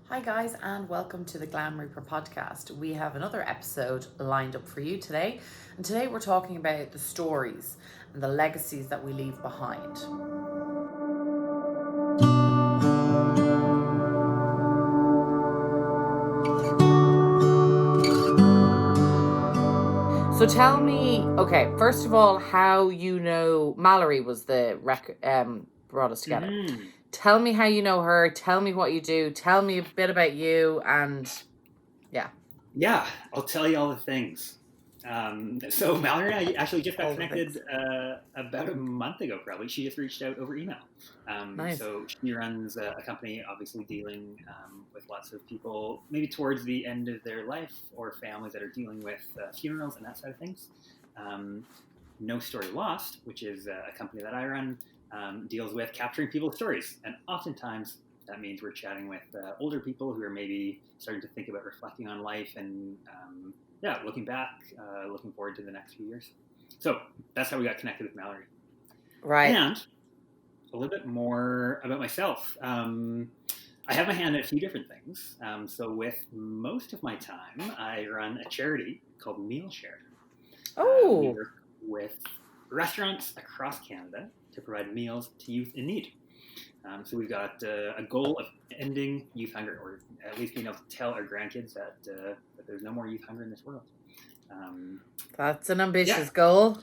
Hi, guys, and welcome to the Glam Reaper Podcast. We have another episode lined up for you today, and today we're talking about the stories and the legacies that we leave behind. So tell me, okay, first of all, how you know Mallory was the brought us together. Mm. Tell me how you know her. Tell me what you do. Tell me a bit about you, and Yeah, I'll tell you all the things. So Mallory and I actually just got All the connected about a month ago, probably. She just reached out over email. Nice. So she runs a company, obviously dealing with lots of people, maybe towards the end of their life, or families that are dealing with funerals and that side of things. No Story Lost, which is a company that I run, deals with capturing people's stories. And oftentimes that means we're chatting with older people who are maybe starting to think about reflecting on life and, looking back, looking forward to the next few years. So that's how we got connected with Mallory. Right. And a little bit more about myself. I have my hand in a few different things. So with most of my time, I run a charity called Meal Share. Oh. We work with restaurants across Canada to provide meals to youth in need. So we've got a goal of ending youth hunger, or at least being able to tell our grandkids that there's no more youth hunger in this world. That's an ambitious goal.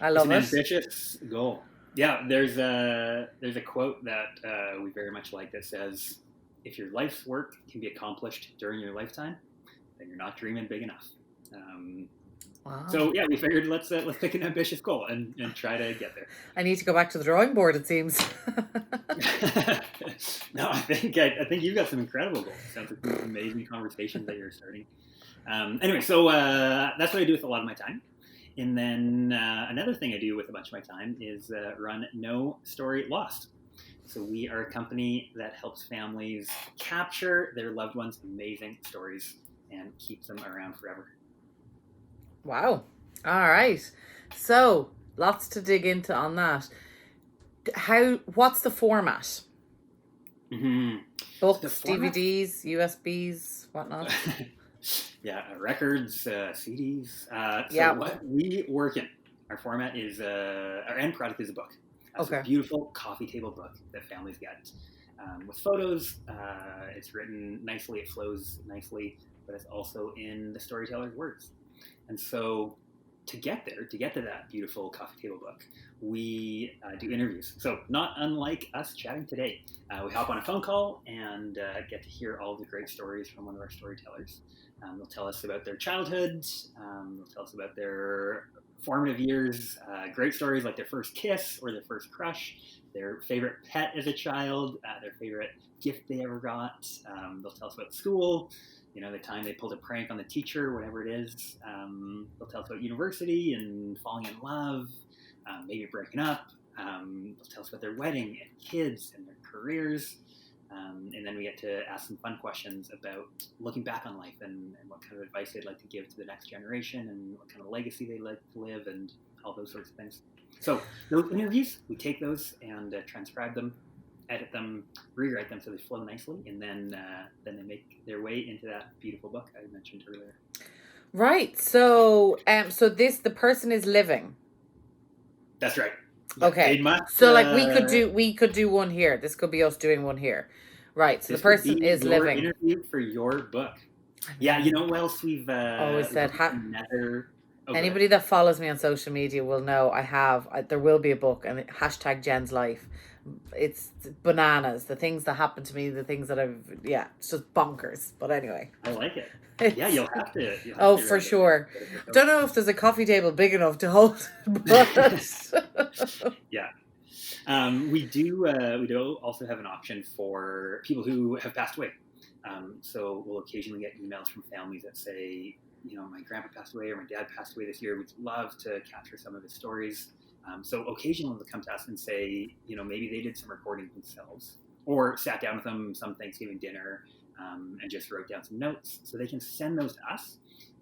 I love it. It's an ambitious goal. Yeah, there's a quote that we very much like that says, "If your life's work can be accomplished during your lifetime, then you're not dreaming big enough." Wow. So yeah, we figured let's pick an ambitious goal and try to get there. I need to go back to the drawing board, it seems. No, I think you've got some incredible goals. Sounds like some amazing conversations that you're starting. Anyway, so that's what I do with a lot of my time. And then another thing I do with a bunch of my time is run No Story Lost. So we are a company that helps families capture their loved ones' amazing stories and keep them around forever. Wow. All right. So lots to dig into on that. What's the format? Mm-hmm. Books, DVDs, USBs, whatnot. Yeah, records, CDs. What we work in, our format is our end product is a book. It's a beautiful coffee table book that families get with photos. It's written nicely, it flows nicely, but it's also in the storyteller's words. And so to get to that beautiful coffee table book, we do interviews. So not unlike us chatting today, we hop on a phone call and get to hear all the great stories from one of our storytellers. They'll tell us about their childhood. They'll tell us about their formative years, great stories like their first kiss or their first crush, their favorite pet as a child, their favorite gift they ever got. They'll tell us about school, the time they pulled a prank on the teacher, whatever it is. They'll tell us about university and falling in love, maybe breaking up. They'll tell us about their wedding and kids and their careers. And then we get to ask some fun questions about looking back on life and what kind of advice they'd like to give to the next generation and what kind of legacy they'd like to live and all those sorts of things. So those interviews, we take those and transcribe them, edit them, rewrite them so they flow nicely, and then they make their way into that beautiful book I mentioned earlier. Right. So the person is living. That's right. Yeah, okay. So like we could do one here. This could be us doing one here. Right. So the person is living. Interview for your book. Yeah, you know what else we've always said. Another. Anybody that follows me on social media will know there will be a book and # Jen's life. It's bananas. The things that happen to me, the things that it's just bonkers. But anyway. I like it. Yeah, you'll have to. For sure. Don't know if there's a coffee table big enough to hold. But yeah. We do also have an option for people who have passed away. So we'll occasionally get emails from families that say, my grandpa passed away or my dad passed away this year. We'd love to capture some of his stories. So occasionally they'll come to us and say, maybe they did some recording themselves or sat down with them some Thanksgiving dinner and just wrote down some notes. So they can send those to us.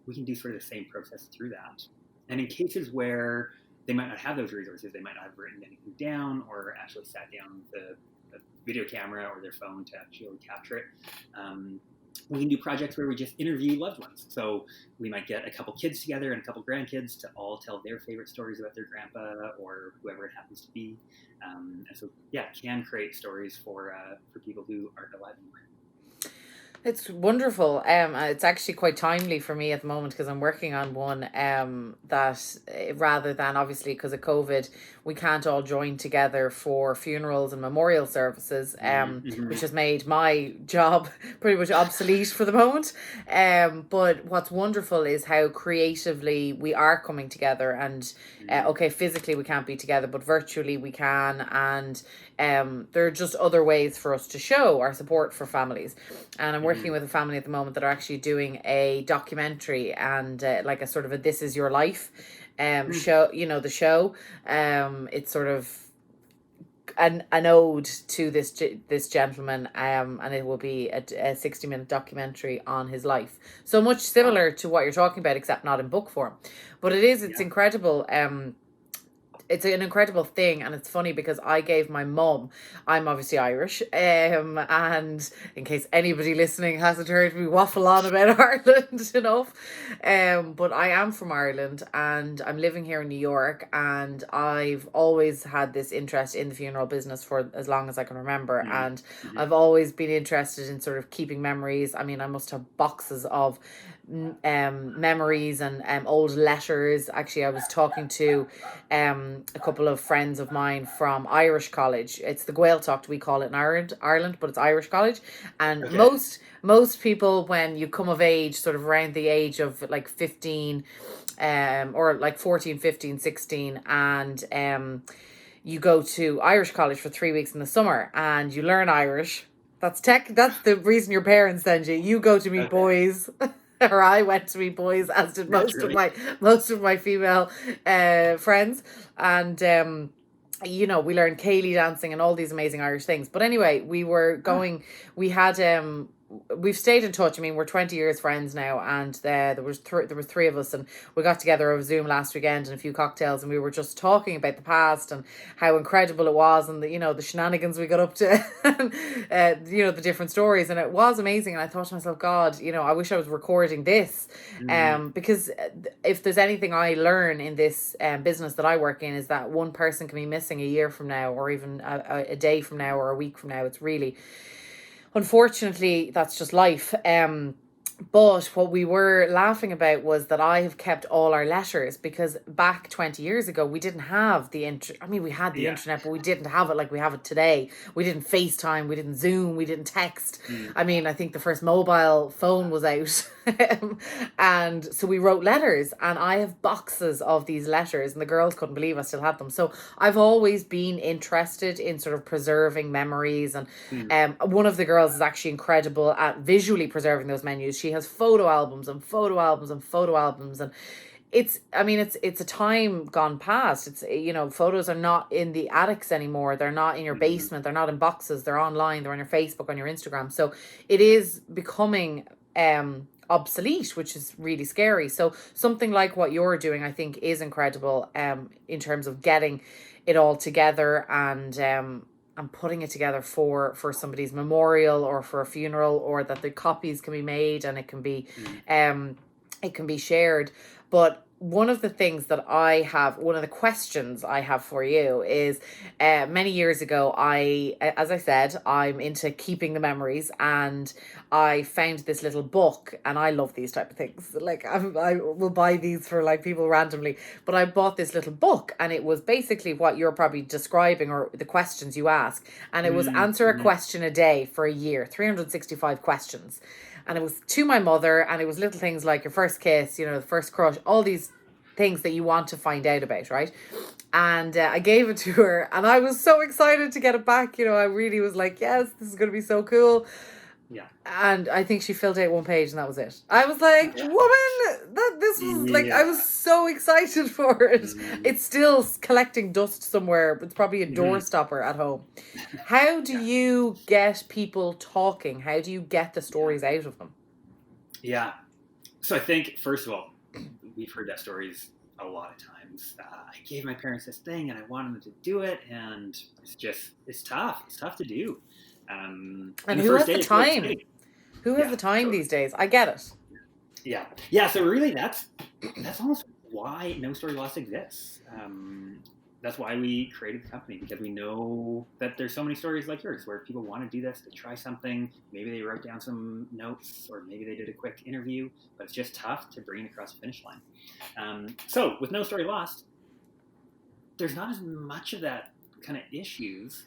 We can do sort of the same process through that. And in cases where they might not have those resources, they might not have written anything down or actually sat down with the video camera or their phone to actually capture it. We can do projects where we just interview loved ones. So we might get a couple kids together and a couple grandkids to all tell their favorite stories about their grandpa or whoever it happens to be. And so, can create stories for people who aren't alive anymore. It's wonderful. It's actually quite timely for me at the moment because I'm working on one that rather than obviously because of COVID, we can't all join together for funerals and memorial services, which has made my job pretty much obsolete for the moment. But what's wonderful is how creatively we are coming together and okay, physically we can't be together, but virtually we can, and there are just other ways for us to show our support for families. And I'm working with a family at the moment that are actually doing a documentary and like a sort of a This Is Your Life show, the show. It's sort of an ode to this gentleman, and it will be a 60-minute documentary on his life. So much similar to what you're talking about, except not in book form. But it's incredible. It's an incredible thing, and it's funny because I gave my mum, I'm obviously Irish, and in case anybody listening hasn't heard me waffle on about Ireland enough, but I am from Ireland and I'm living here in New York, and I've always had this interest in the funeral business for as long as I can remember, and I've always been interested in sort of keeping memories. I mean, I must have boxes of memories and old letters. Actually, I was talking to a couple of friends of mine from Irish college. It's the Gaeltacht we call it in Ireland, but it's Irish college. And most people, when you come of age, sort of around the age of like 15, or like 14, 15, 16, and you go to Irish college for 3 weeks in the summer and you learn Irish. That's the reason your parents send you. You go to meet boys. Or I went to meet boys, as did most of my female friends, and we learned Cayley dancing and all these amazing Irish things. But anyway, we were going. We had we've stayed in touch. I mean, we're 20 years friends now, and there were three of us, and we got together over Zoom last weekend and a few cocktails, and we were just talking about the past and how incredible it was, and the shenanigans we got up to, and the different stories, and it was amazing. And I thought to myself, God, I wish I was recording this, because if there's anything I learn in this business that I work in, is that one person can be missing a year from now, or even a day from now, or a week from now. It's really, unfortunately, that's just life. But what we were laughing about was that I have kept all our letters, because back 20 years ago, we didn't have the we had the internet, but we didn't have it like we have it today. We didn't FaceTime, we didn't Zoom, we didn't text. I mean, I think the first mobile phone was out. And so we wrote letters, and I have boxes of these letters, and the girls couldn't believe I still had them. So I've always been interested in sort of preserving memories, and one of the girls is actually incredible at visually preserving those menus. She has photo albums and photo albums and photo albums, and it's a time gone past. It's photos are not in the attics anymore. They're not in your basement. They're not in boxes. They're online. They're on your Facebook, on your Instagram. So it is becoming obsolete, which is really scary. So something like what you're doing, I think, is incredible in terms of getting it all together and putting it together for somebody's memorial or for a funeral, or that the copies can be made and it can be shared. But one of the questions I have for you is, many years ago, as I said, I'm into keeping the memories, and I found this little book, and I love these type of things. Like I will buy these for like people randomly, but I bought this little book, and it was basically what you're probably describing, or the questions you ask, and it was answer a question a day for a year, 365 questions. And it was to my mother, and it was little things like your first kiss, the first crush, all these things that you want to find out about, right? And I gave it to her, and I was so excited to get it back. I really was like, yes, this is going to be so cool. Yeah. And I think she filled out one page, and that was it. I was like, woman, this was like, I was so excited for it. It's still collecting dust somewhere. It's probably a door stopper at home. How do you get people talking? How do you get the stories out of them? Yeah. So I think, first of all, we've heard that stories a lot of times. I gave my parents this thing and I wanted them to do it, and it's tough. It's tough to do. And who has the time? Who has the time these days? I get it. Yeah. So really, that's almost why No Story Lost exists. That's why we created the company, because we know that there's so many stories like yours where people want to do this, they try something, maybe they wrote down some notes, or maybe they did a quick interview, but it's just tough to bring it across the finish line. So with No Story Lost, there's not as much of that kind of issues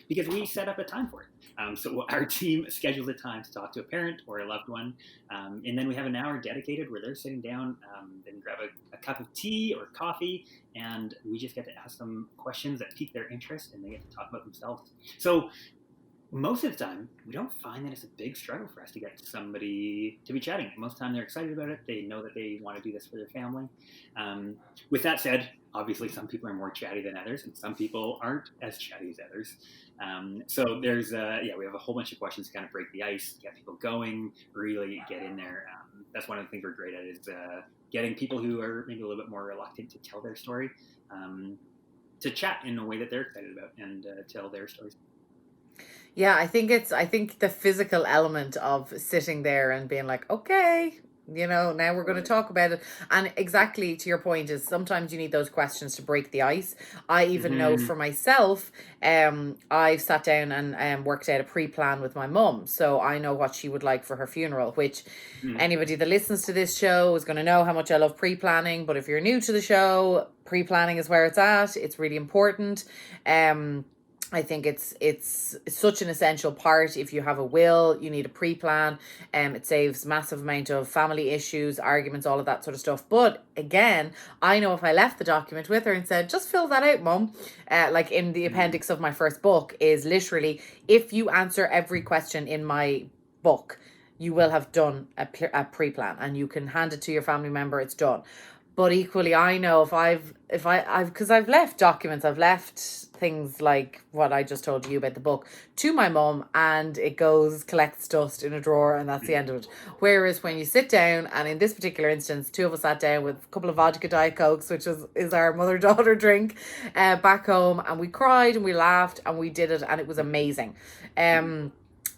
because we set up a time for it. So our team schedules a time to talk to a parent or a loved one, and then we have an hour dedicated where they're sitting down and grab a cup of tea or coffee, and we just get to ask them questions that pique their interest, and they get to talk about themselves. So most of the time, we don't find that it's a big struggle for us to get somebody to be chatting. Most of the time, they're excited about it. They know that they want to do this for their family. With that said, obviously, some people are more chatty than others, and some people aren't as chatty as others. So there's, we have a whole bunch of questions to kind of break the ice, get people going, really get in there. That's one of the things we're great at, is getting people who are maybe a little bit more reluctant to tell their story to chat in a way that they're excited about and tell their stories. Yeah, I think the physical element of sitting there and being like, okay, now we're going to talk about it. And exactly to your point is sometimes you need those questions to break the ice. I even know for myself, I've sat down and worked out a pre-plan with my mum. So I know what she would like for her funeral, which anybody that listens to this show is going to know how much I love pre-planning. But if you're new to the show, pre-planning is where it's at. It's really important. I think it's such an essential part. If you have a will, you need a pre-plan. It saves massive amount of family issues, arguments, all of that sort of stuff. But again, I know if I left the document with her and said, just fill that out, Mum, like in the appendix of my first book, is literally, if you answer every question in my book, you will have done a pre-plan, and you can hand it to your family member. It's done. But equally, I know because I've left documents, I've left things like what I just told you about the book to my mum, and it collects dust in a drawer, and that's the end of it. Whereas when you sit down, and in this particular instance, two of us sat down with a couple of vodka Diet Cokes, which is our mother-daughter drink, back home, and we cried and we laughed and we did it, and it was amazing.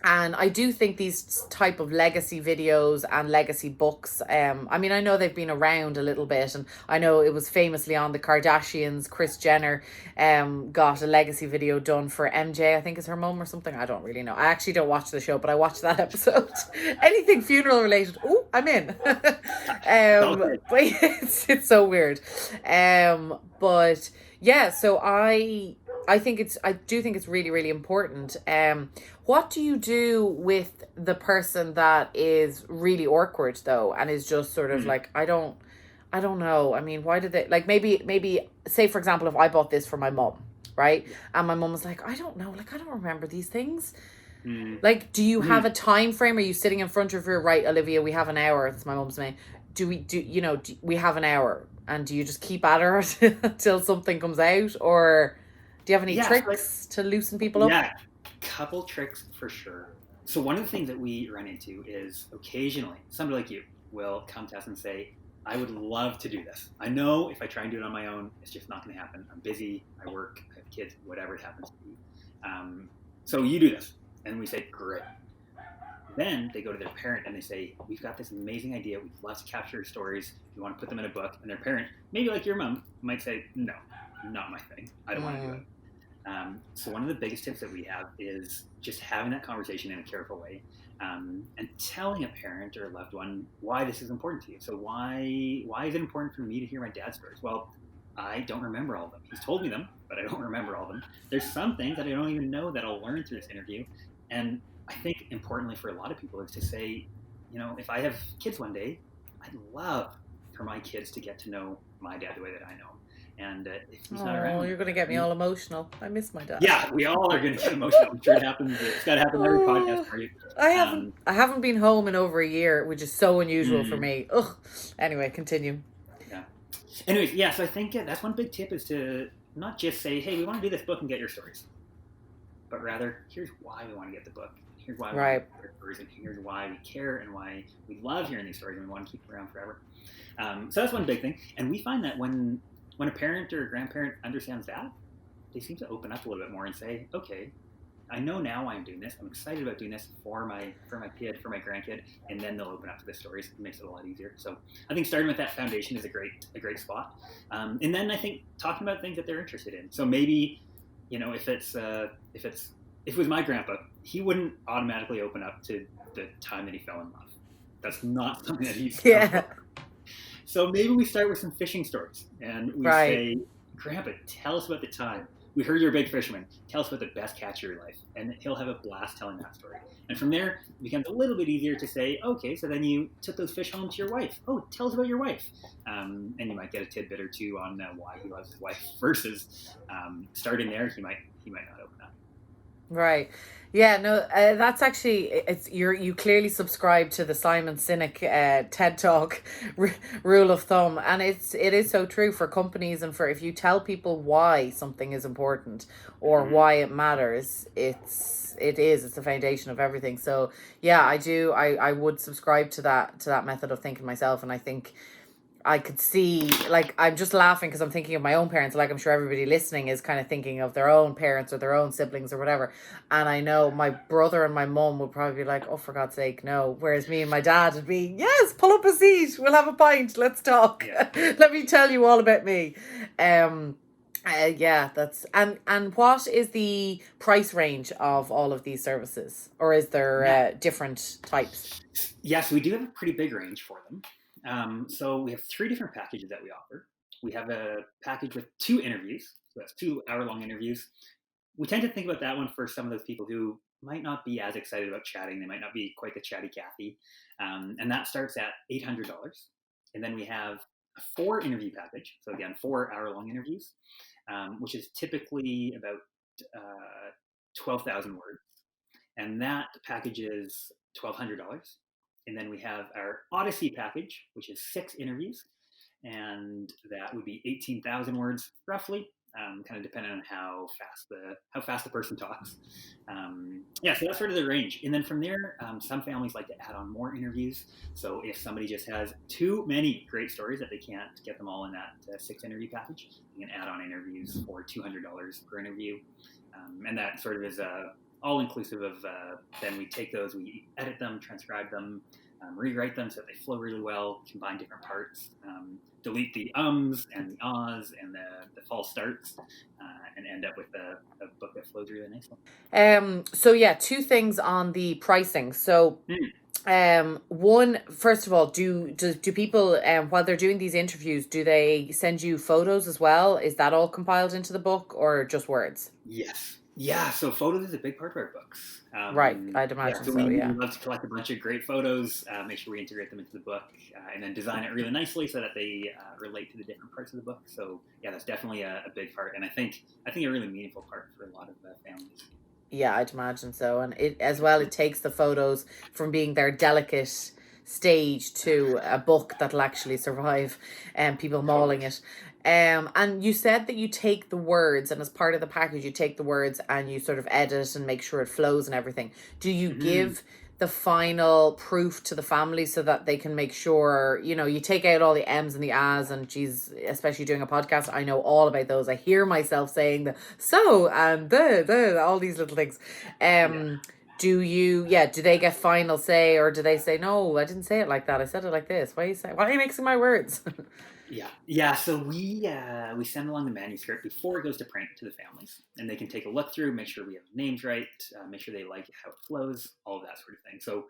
And I do think these type of legacy videos and legacy books, I know they've been around a little bit, and I know it was famously on the Kardashians. Kris Jenner got a legacy video done for MJ, I think is her mum or something. I don't really know. I actually don't watch the show, but I watched that episode. Anything funeral related, I'm in. But it's so weird. But yeah, so I do think it's really, really important. What do you do with the person that is really awkward though, and is just sort of like, I don't know. I mean, why did they, like, maybe say for example, if I bought this for my mum, right? And my mum was like, I don't know, like, I don't remember these things. Like, do you have a time frame? Are you sitting in front of her, right, Olivia, we have an hour, that's my mum's name. Do we have an hour, and do you just keep at her until something comes out, or do you have any tricks to loosen people up? Yeah, couple tricks for sure. So one of the things that we run into is occasionally somebody like you will come to us and say, I would love to do this. I know if I try and do it on my own, it's just not going to happen. I'm busy, I work, I have kids, whatever it happens to be. So you do this. And we say, great. Then they go to their parent and they say, we've got this amazing idea. We'd love to capture your stories. We want to put them in a book. And their parent, maybe like your mom, might say, no, not my thing. I don't want to do it. So one of the biggest tips that we have is just having that conversation in a careful way, and telling a parent or a loved one why this is important to you. So why is it important for me to hear my dad's stories? Well, I don't remember all of them. He's told me them, but I don't remember all of them. There's some things that I don't even know that I'll learn through this interview. And I think importantly for a lot of people is to say, if I have kids one day, I'd love for my kids to get to know my dad the way that I know. And if he's not around, you're going to get me all emotional. I miss my dad. Yeah, we all are going to get emotional. I'm sure it happens. It's got to happen every podcast for you. I haven't been home in over a year, which is so unusual for me. Ugh. Anyway, continue. Yeah. Anyways, yeah. So I think that's one big tip is to not just say, "Hey, we want to do this book and get your stories," but rather, here's why we want to get the book. here's why we want Right. to hear stories, and here's why we care and why we love hearing these stories and we want to keep them around forever. So that's one big thing. And we find that when a parent or a grandparent understands that, they seem to open up a little bit more and say, okay, I know now why I'm doing this. I'm excited about doing this for my kid, for my grandkid, and then they'll open up to the stories. It makes it a lot easier. So I think starting with that foundation is a great spot. And then I think talking about things that they're interested in. So maybe, if it was my grandpa, he wouldn't automatically open up to the time that he fell in love. That's not something that he's So maybe we start with some fishing stories, and we say, Grandpa, tell us about the time. We heard you're a big fisherman. Tell us about the best catch of your life. And he'll have a blast telling that story. And from there, it becomes a little bit easier to say, okay, so then you took those fish home to your wife. Oh, tell us about your wife. And you might get a tidbit or two on why he loves his wife versus starting there, he might not open up. Right. Yeah, no, that's actually, you clearly subscribe to the Simon Sinek TED Talk rule of thumb, and it is so true for companies, and for if you tell people why something is important or why it matters, it's the foundation of everything. So yeah, I would subscribe to that method of thinking myself, and I think I could see, like, I'm just laughing because I'm thinking of my own parents. Like, I'm sure everybody listening is kind of thinking of their own parents or their own siblings or whatever. And I know my brother and my mum would probably be like, oh, for God's sake, no. Whereas me and my dad would be, yes, pull up a seat. We'll have a pint. Let's talk. Yeah. Let me tell you all about me. Yeah, that's and what is the price range of all of these services, or is there different types? Yes, we do have a pretty big range for them. So we have 3 different packages that we offer. We have a package with 2 interviews. So that's 2 hour-long interviews. We tend to think about that one for some of those people who might not be as excited about chatting. They might not be quite the chatty Cathy. And that starts at $800. And then we have a 4 interview package. So again, 4 hour-long interviews, which is typically about 12,000 words. And that package is $1,200. And then we have our Odyssey package, which is 6 interviews, and that would be 18,000 words roughly, kind of depending on how fast the person talks. So that's sort of the range. And then from there, some families like to add on more interviews. So if somebody just has too many great stories that they can't get them all in that 6 interview package, you can add on interviews for $200 per interview, and that sort of is all inclusive of, then we take those, we edit them, transcribe them, rewrite them so that they flow really well, combine different parts, delete the ums and the ahs and the false starts, and end up with a book that flows really nicely. So yeah, 2 things on the pricing. So one, first of all, do people, while they're doing these interviews, do they send you photos as well? Is that all compiled into the book or just words? Yes. Yeah, so photos is a big part of our books. Right, I'd imagine so. We love to collect a bunch of great photos, make sure we integrate them into the book, and then design it really nicely so that they relate to the different parts of the book. So yeah, that's definitely a big part, and I think a really meaningful part for a lot of families. Yeah, I'd imagine so, and it takes the photos from being their delicate stage to a book that'll actually survive, and people mauling it. And you said that you take the words, and as part of the package, you take the words and you sort of edit and make sure it flows and everything. Do you give the final proof to the family so that they can make sure, you take out all the M's and the A's, and geez, especially doing a podcast, I know all about those. I hear myself saying and all these little things. Do they get final say, or do they say, no, I didn't say it like that, I said it like this? Why are you mixing my words? Yeah. So we send along the manuscript before it goes to print to the families, and they can take a look through, make sure we have names right, make sure they like how it flows, all of that sort of thing. So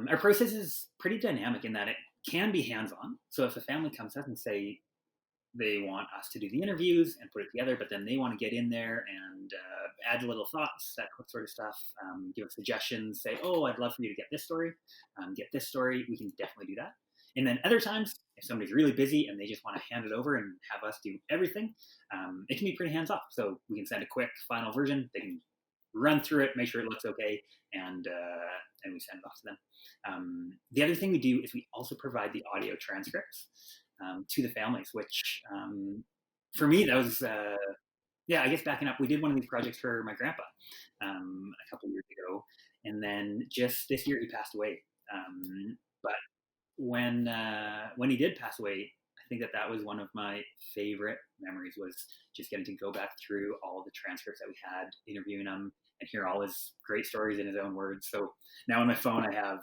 our process is pretty dynamic in that it can be hands-on. So if a family comes up and say they want us to do the interviews and put it together, but then they want to get in there and add little thoughts, that sort of stuff, give us suggestions, say, oh, I'd love for you to get this story, we can definitely do that. And then other times, if somebody's really busy and they just want to hand it over and have us do everything, it can be pretty hands-off. So we can send a quick final version. They can run through it, make sure it looks okay, and we send it off to them. The other thing we do is we also provide the audio transcripts to the families, which for me, that was, I guess backing up, we did one of these projects for my grandpa a couple of years ago. And then just this year he passed away. But when he did pass away, I think that was one of my favorite memories, was just getting to go back through all the transcripts that we had, interviewing him, and hear all his great stories in his own words. So now on my phone, I have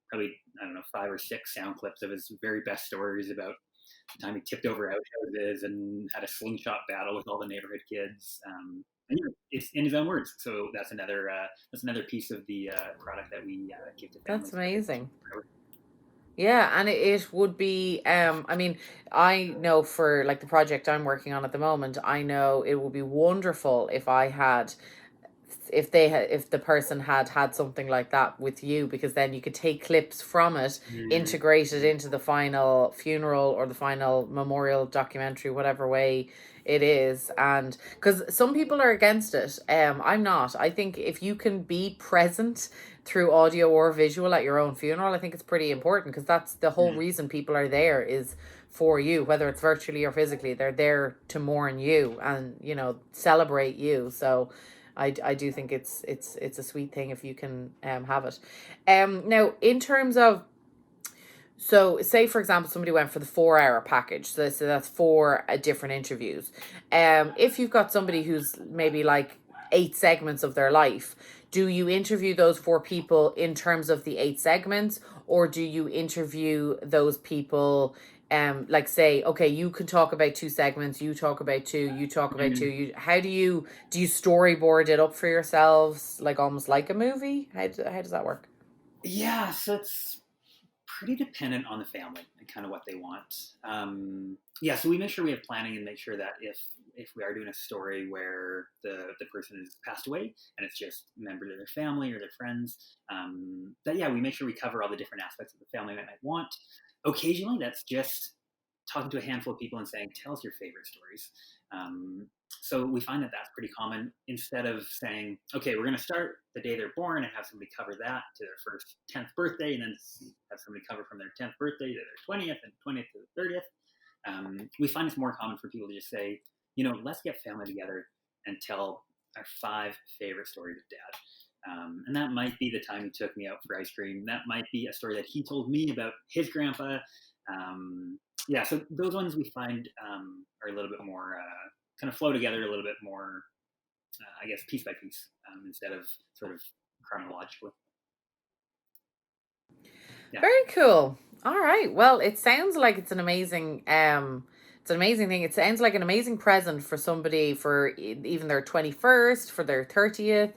probably, I don't know, 5 or 6 sound clips of his very best stories about the time he tipped over outhouses and had a slingshot battle with all the neighborhood kids. And it's in his own words. So that's another piece of the product that we give to families. That's amazing. Yeah, and it would be, I mean, I know for like the project I'm working on at the moment, I know it would be wonderful if if the person had something like that with you, because then you could take clips from it, integrate it into the final funeral or the final memorial documentary, whatever way it is. And because some people are against it, I'm not. I think if you can be present through audio or visual at your own funeral, I think it's pretty important, because that's the whole reason people are there, is for you, whether it's virtually or physically. They're there to mourn you and, you know, celebrate you. So I do think it's a sweet thing if you can have it. Now in terms of, so say for example somebody went for the 4-hour package, so that's 4 different interviews. If you've got somebody who's maybe like 8 segments of their life, do you interview those 4 people in terms of the 8 segments, or do you interview those people like say, okay, you can talk about 2 segments, you talk about 2, you talk about 2, how do you storyboard it up for yourselves, like almost like a movie? How does that work? Yeah, so it's pretty dependent on the family and kind of what they want. So we make sure we have planning and make sure that if we are doing a story where the person has passed away and it's just members of their family or their friends, we make sure we cover all the different aspects of the family that might want. Occasionally, that's just talking to a handful of people and saying, tell us your favorite stories. So we find that that's pretty common. Instead of saying, okay, we're going to start the day they're born and have somebody cover that to their first 10th birthday, and then have somebody cover from their 10th birthday to their 20th and 20th to the 30th. We find it's more common for people to just say, let's get family together and tell our 5 favorite stories of Dad. And that might be the time he took me out for ice cream. That might be a story that he told me about his grandpa. So those ones we find are a little bit more kind of flow together a little bit more, I guess, piece by piece, instead of sort of chronologically. Yeah. Very cool. All right. Well, it sounds like it's an amazing thing. It sounds like an amazing present for somebody for even their 21st, for their 30th,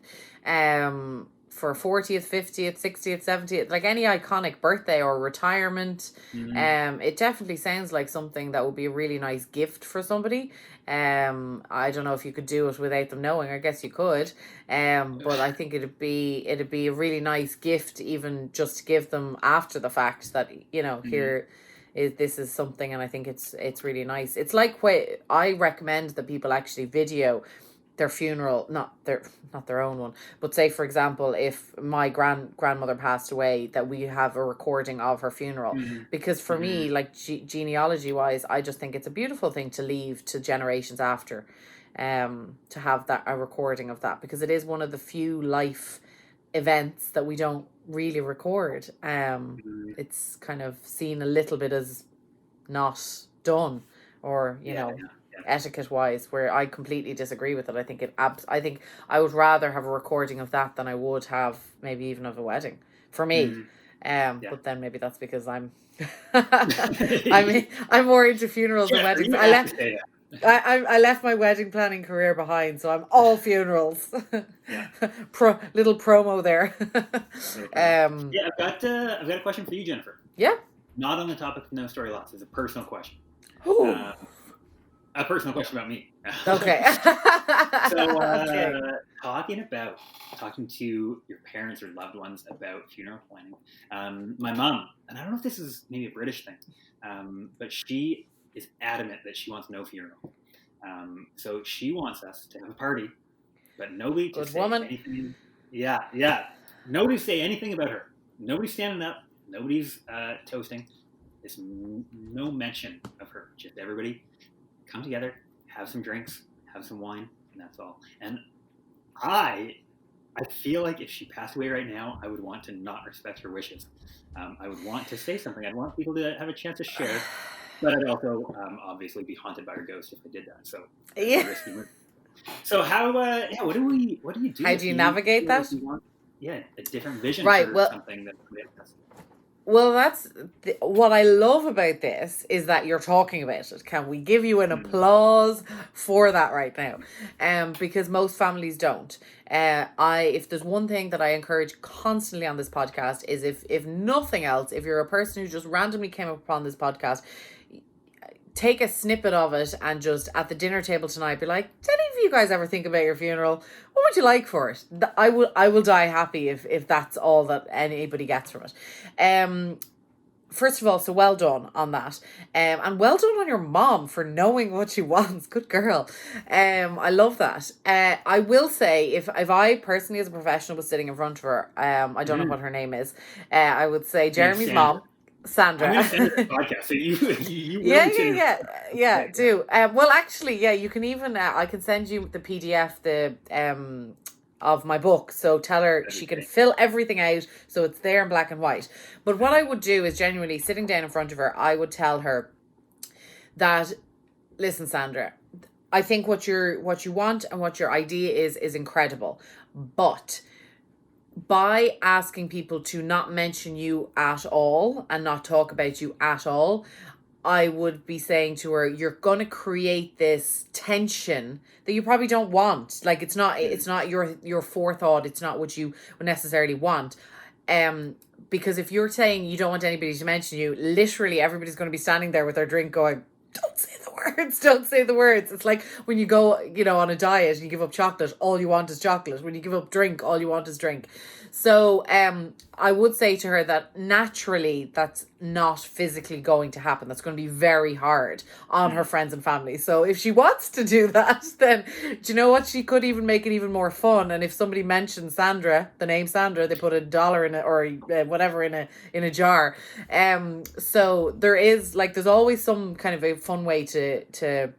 for 40th, 50th, 60th, 70th, like any iconic birthday or retirement. It definitely sounds like something that would be a really nice gift for somebody. I don't know if you could do it without them knowing. I guess you could. But I think it'd be a really nice gift, even just to give them after the fact, that, here this is something, and I think it's really nice. It's like what I recommend that people actually video their funeral, not their own one, but say for example, if my grandmother passed away, that we have a recording of her funeral, because for me, like genealogy wise, I just think it's a beautiful thing to leave to generations after, to have a recording of that, because it is one of the few life events that we don't really record. It's kind of seen a little bit as not done, or etiquette wise, where I completely disagree with it. I think I think I would rather have a recording of that than I would have maybe even of a wedding, for me. But then maybe that's because I'm I'm more into funerals and weddings. I left my wedding planning career behind, so I'm all funerals. Little promo there. I've got a question for you, Jennifer. Yeah. Not on the topic of no story loss. It's a personal question. A personal question about me. Okay. So, talking to your parents or loved ones about funeral planning. My mom, and I don't know if this is maybe a British thing, but she is adamant that she wants no funeral. So she wants us to have a party, but nobody to say anything. Yeah. Nobody to say anything about her. Nobody's standing up. Nobody's toasting. There's no mention of her. Just everybody come together, have some drinks, have some wine, and that's all. And I I feel like if she passed away right now, I would want to not respect her wishes. I would want to say something. I'd want people to have a chance to share, but I'd also obviously be haunted by her ghost if I did that. So Yeah. risky move. So how? What do you do? How do you navigate that? A different vision for something that. Well, that's what I love about this is that you're talking about it. Can we give you an applause for that right now? Because most families don't. If there's one thing that I encourage constantly on this podcast is if nothing else, if you're a person who just randomly came upon this podcast, take a snippet of it and just at the dinner table tonight be like, did any of you guys ever think about your funeral? What would you like for it? I will die happy if that's all that anybody gets from it. First of all, so well done on that. And well done on your mom for knowing what she wants. Good girl. I love that. I will say if I personally as a professional was sitting in front of her, I don't know what her name is. I would say Jeremy's mom. Sandra. I'm going to send her the podcast. So you yeah, do. Well, actually, yeah, you can even, I can send you the PDF, of my book. So tell her she can fill everything out so it's there in black and white. But what I would do is genuinely sitting down in front of her, I would tell her that, listen, Sandra, I think what you want and what your idea is incredible. But by asking people to not mention you at all and not talk about you at all, I would be saying to her, you're going to create this tension that you probably don't want. Like, it's not your forethought. It's not what you would necessarily want. Because if you're saying you don't want anybody to mention you, literally everybody's going to be standing there with their drink going, don't say the words. It's like when you go, on a diet and you give up chocolate, all you want is chocolate. When you give up drink, all you want is drink. So I would say to her that naturally that's not physically going to happen. That's going to be very hard on her friends and family. So if she wants to do that, then do you know what? She could even make it even more fun. And if somebody mentions Sandra, the name Sandra, they put $1 in it or whatever in a jar. So there's always some kind of a fun way to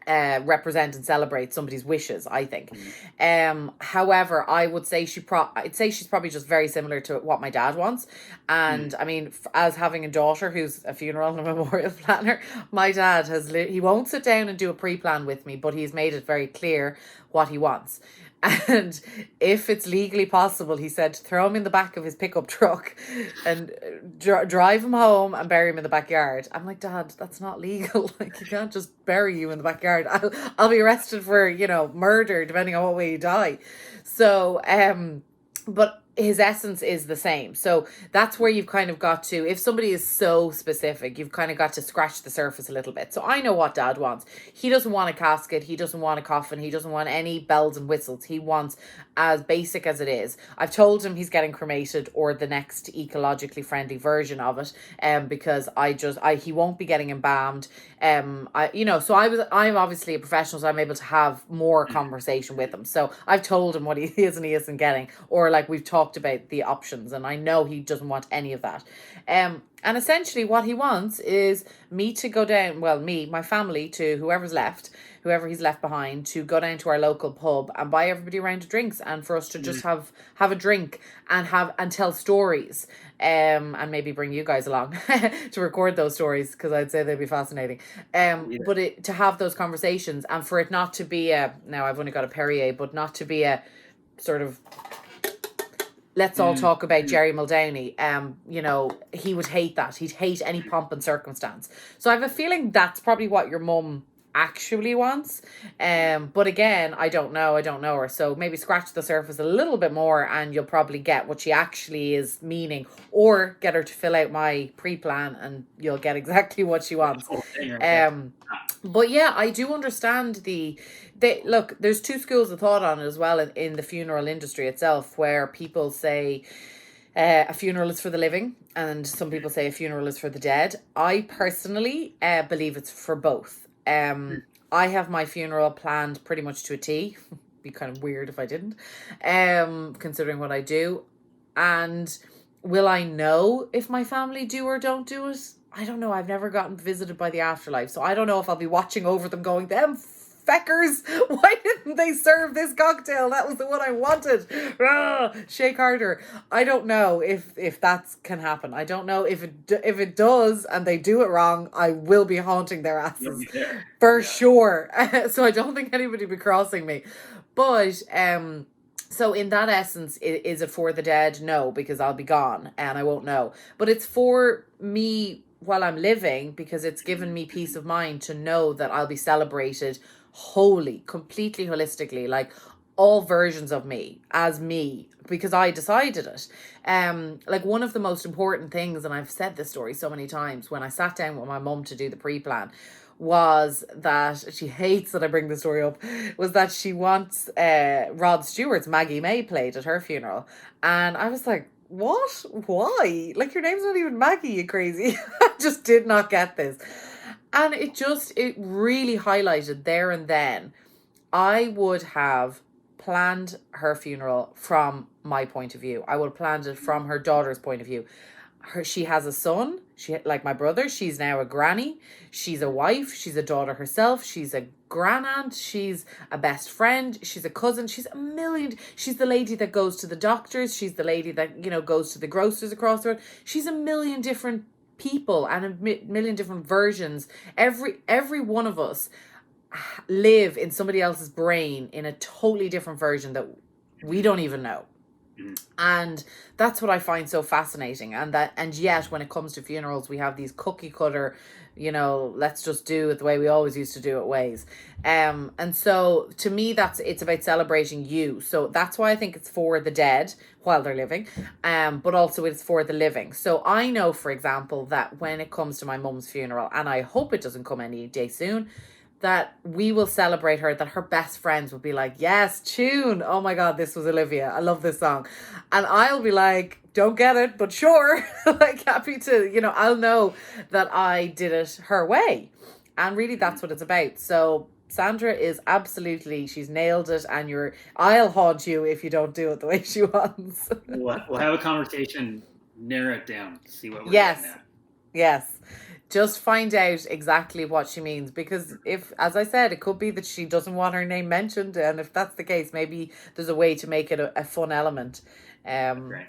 represent and celebrate somebody's wishes, I think. However, I would say I'd say she's probably just very similar to what my dad wants. And I mean, as having a daughter who's a funeral and a memorial planner, my dad he won't sit down and do a pre-plan with me, but he's made it very clear what he wants. And if it's legally possible, he said, throw him in the back of his pickup truck and drive him home and bury him in the backyard. I'm like, Dad, that's not legal. Like, you can't just bury you in the backyard. I'll be arrested for, murder, depending on what way you die. So, but his essence is the same. So that's where you've kind of got to, if somebody is so specific, you've kind of got to scratch the surface a little bit. So I know what Dad wants. He doesn't want a casket. He doesn't want a coffin. He doesn't want any bells and whistles. He wants as basic as it is. I've told him he's getting cremated or the next ecologically friendly version of it. Because he won't be getting embalmed. I'm obviously a professional, so I'm able to have more conversation with him. So I've told him what he is and he isn't getting, or like we've talked about the options, and I know he doesn't want any of that. And essentially what he wants is me to go down, my family, to whoever he's left behind, to go down to our local pub and buy everybody a round of drinks, and for us to just have a drink and tell stories, and maybe bring you guys along to record those stories, because I'd say they'd be fascinating. But to have those conversations, and for it not to be now I've only got a Perrier, but not to be a sort of let's all talk about Jerry Muldowney. He would hate that. He'd hate any pomp and circumstance. So I have a feeling that's probably what your mum actually wants. But again, I don't know her. So maybe scratch the surface a little bit more and you'll probably get what she actually is meaning, or get her to fill out my pre-plan and you'll get exactly what she wants. But yeah, I do understand look, there's two schools of thought on it as well in the funeral industry itself, where people say a funeral is for the living and some people say a funeral is for the dead. I personally believe it's for both. I have my funeral planned pretty much to a T. Be kind of weird if I didn't, considering what I do. And will I know if my family do or don't do it? I don't know. I've never gotten visited by the afterlife, so I don't know if I'll be watching over them going, them feckers. Why didn't they serve this cocktail? That was the one I wanted. Shake harder. I don't know if that can happen. I don't know if it does and they do it wrong, I will be haunting their asses for sure. So I don't think anybody will be crossing me. But so in that essence, is it for the dead? No, because I'll be gone and I won't know. But it's for me while I'm living, because it's given me peace of mind to know that I'll be celebrated wholly, completely holistically, like all versions of me as me, because I decided it. Like one of the most important things, and I've said this story so many times, when I sat down with my mum to do the pre-plan, was that she hates that I bring the story up, was that she wants Rod Stewart's Maggie May played at her funeral. And I was like, what? Why? Like, your name's not even Maggie, you crazy. I just did not get this. And it really highlighted there and then, I would have planned her funeral from my point of view. I would have planned it from her daughter's point of view. She has a son, like my brother, she's now a granny, she's a wife, she's a daughter herself, she's a grandaunt, she's a best friend, she's a cousin, she's a million, she's the lady that goes to the doctors, she's the lady that, goes to the grocers across the road. She's a million different people and a million different versions. Every one of us live in somebody else's brain in a totally different version that we don't even know. And that's what I find so fascinating. And yet when it comes to funerals, we have these cookie cutter, let's just do it the way we always used to do it ways. And so to me, it's about celebrating you. So that's why I think it's for the dead while they're living. But also it's for the living. So I know, for example, that when it comes to my mum's funeral, and I hope it doesn't come any day soon, that we will celebrate her, that her best friends will be like, yes, tune. Oh my God, this was Olivia. I love this song. And I'll be like, don't get it, but sure. Like, happy to, I'll know that I did it her way. And really that's what it's about. So Sandra is absolutely, she's nailed it. And I'll haunt you if you don't do it the way she wants. We'll have a conversation, narrow it down, see what we're getting at. Yes. Just find out exactly what she means, because if, as I said, it could be that she doesn't want her name mentioned, and if that's the case, maybe there's a way to make it a fun element. Right.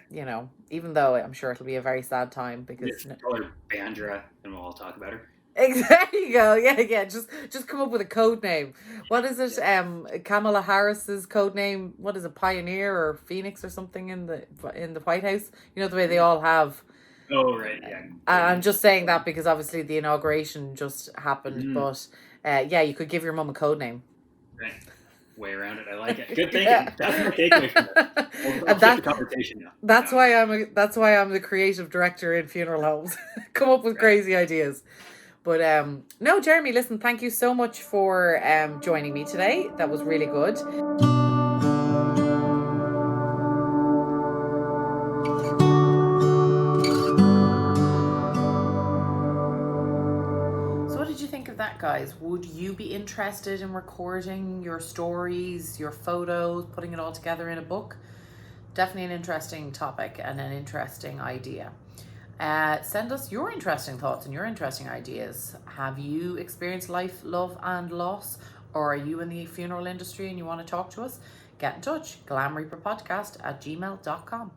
Even though I'm sure it'll be a very sad time, because just call her Bandra and we'll all talk about her. There you go. Yeah. Just come up with a code name. What is it? Kamala Harris's code name. What is it? Pioneer or Phoenix or something in the White House. The way they all have. Oh, right, yeah. I'm just saying that because obviously the inauguration just happened, but you could give your mum a code name. Right. Way around it. I like it. Good thinking. Yeah. That's my takeaway from that. I'll take the conversation now. That's why I'm the creative director in funeral homes. Come up with crazy ideas. But no, Jeremy, listen, thank you so much for joining me today. That was really good. That, guys, would you be interested in recording your stories, your photos, putting it all together in a book? Definitely an interesting topic and an interesting idea. Send us your interesting thoughts and your interesting ideas. Have you experienced life, love and loss, or are you in the funeral industry and you want to talk to us? Get in touch. Glam Reaper Podcast at gmail.com.